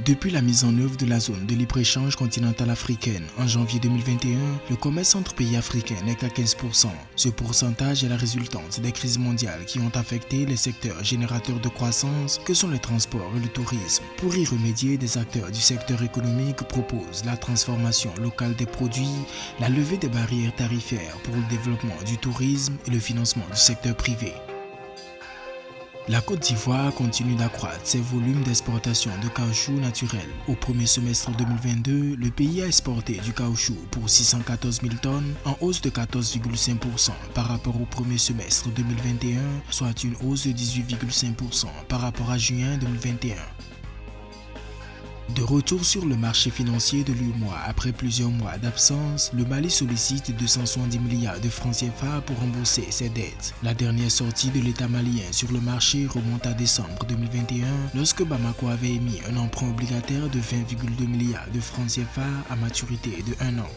Depuis la mise en œuvre de la zone de libre-échange continentale africaine en janvier 2021, le commerce entre pays africains n'est qu'à 15%. Ce pourcentage est la résultante des crises mondiales qui ont affecté les secteurs générateurs de croissance que sont les transports et le tourisme. Pour y remédier, des acteurs du secteur économique proposent la transformation locale des produits, la levée des barrières tarifaires pour le développement du tourisme et le financement du secteur privé. La Côte d'Ivoire continue d'accroître ses volumes d'exportation de caoutchouc naturel. Au premier semestre 2022, le pays a exporté du caoutchouc pour 614 000 tonnes, en hausse de 14,5% par rapport au premier semestre 2021, soit une hausse de 18,5% par rapport à juin 2021. De retour sur le marché financier de l'UEMOA après plusieurs mois d'absence, le Mali sollicite 270 milliards de francs CFA pour rembourser ses dettes. La dernière sortie de l'État malien sur le marché remonte à décembre 2021, lorsque Bamako avait émis un emprunt obligataire de 20,2 milliards de francs CFA à maturité de 1 an.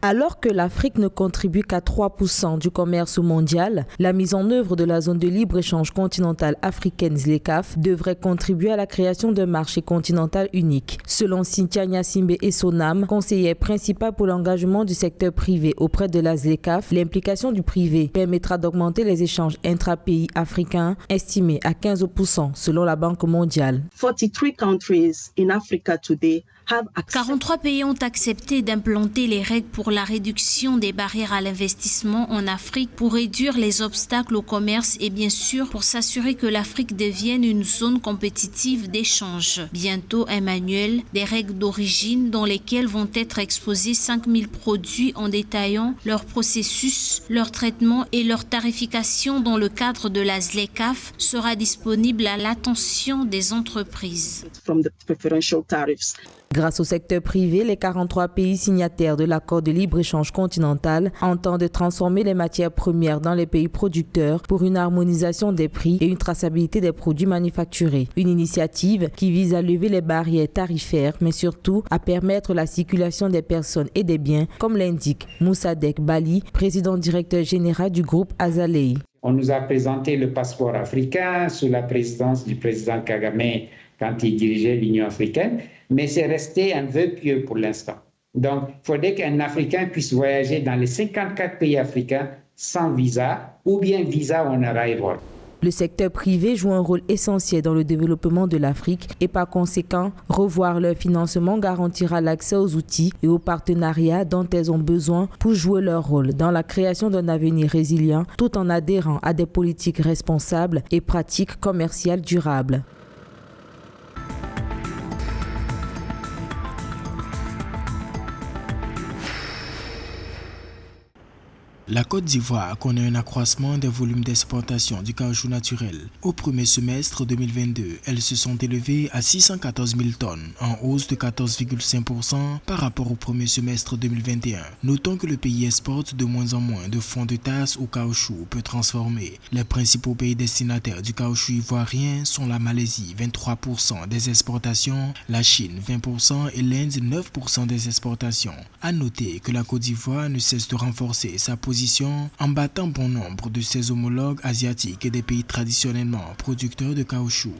Alors que l'Afrique ne contribue qu'à 3% du commerce mondial, la mise en œuvre de la zone de libre-échange continentale africaine ZLECAf devrait contribuer à la création d'un marché continental unique. Selon Cynthia Nyasimbe Essonam, conseillère principale pour l'engagement du secteur privé auprès de la ZLECAf, l'implication du privé permettra d'augmenter les échanges intra-pays africains, estimés à 15% selon la Banque mondiale. 43 countries in Africa today 43 pays ont accepté d'implanter les règles pour la réduction des barrières à l'investissement en Afrique pour réduire les obstacles au commerce et bien sûr pour s'assurer que l'Afrique devienne une zone compétitive d'échange. Bientôt, Emmanuel, des règles d'origine dans lesquelles vont être exposés 5000 produits en détaillant leur processus, leur traitement et leur tarification dans le cadre de la ZLECAf sera disponible à l'attention des entreprises. Grâce au secteur privé, les 43 pays signataires de l'accord de libre-échange continental entendent transformer les matières premières dans les pays producteurs pour une harmonisation des prix et une traçabilité des produits manufacturés. Une initiative qui vise à lever les barrières tarifaires, mais surtout à permettre la circulation des personnes et des biens, comme l'indique Moussadek Bali, président directeur général du groupe Azalei. On nous a présenté le passeport africain sous la présidence du président Kagame quand il dirigeait l'Union africaine, mais c'est resté un vœu pieux pour l'instant. Donc, il faudrait qu'un Africain puisse voyager dans les 54 pays africains sans visa ou bien visa on arrival. Le secteur privé joue un rôle essentiel dans le développement de l'Afrique et par conséquent, revoir leur financement garantira l'accès aux outils et aux partenariats dont elles ont besoin pour jouer leur rôle dans la création d'un avenir résilient tout en adhérant à des politiques responsables et pratiques commerciales durables. La Côte d'Ivoire connaît un accroissement des volumes d'exportation du caoutchouc naturel. Au premier semestre 2022, elles se sont élevées à 614 000 tonnes, en hausse de 14,5% par rapport au premier semestre 2021. Notons que le pays exporte de moins en moins de fonds de tasse au caoutchouc peu transformé. Les principaux pays destinataires du caoutchouc ivoirien sont la Malaisie, 23% des exportations, la Chine, 20% et l'Inde, 9% des exportations. À noter que la Côte d'Ivoire ne cesse de renforcer sa position en battant bon nombre de ses homologues asiatiques et des pays traditionnellement producteurs de caoutchouc.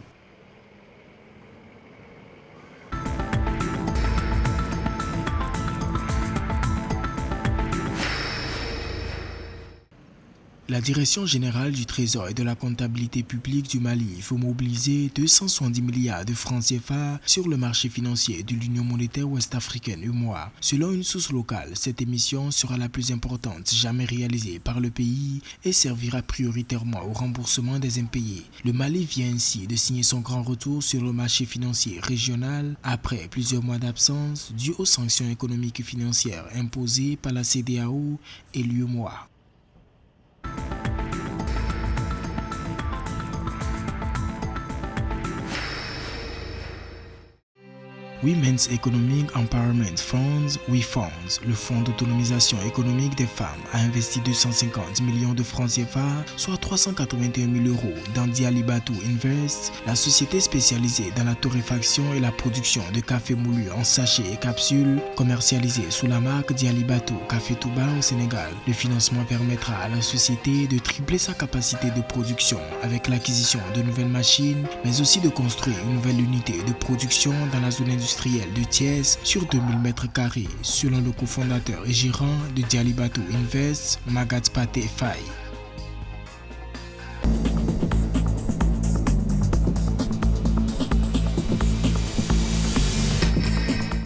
La Direction générale du Trésor et de la comptabilité publique du Mali veut mobiliser 270 milliards de francs CFA sur le marché financier de l'Union monétaire ouest-africaine UEMOA. Selon une source locale, cette émission sera la plus importante jamais réalisée par le pays et servira prioritairement au remboursement des impayés. Le Mali vient ainsi de signer son grand retour sur le marché financier régional après plusieurs mois d'absence dû aux sanctions économiques et financières imposées par la CEDEAO et l'UEMOA. Women's Economic Empowerment Funds, WeFunds, le Fonds d'autonomisation économique des femmes, a investi 250 millions de francs CFA, soit 381 000 euros, dans Dialibatu Invest, la société spécialisée dans la torréfaction et la production de café moulu en sachets et capsules, commercialisé sous la marque Dialibatu Café Touba au Sénégal. Le financement permettra à la société de tripler sa capacité de production avec l'acquisition de nouvelles machines, mais aussi de construire une nouvelle unité de production dans la zone industrielle de Thiès sur 2000 m², selon le cofondateur et gérant de Dialibatu Invest, Magath Pathé Faye.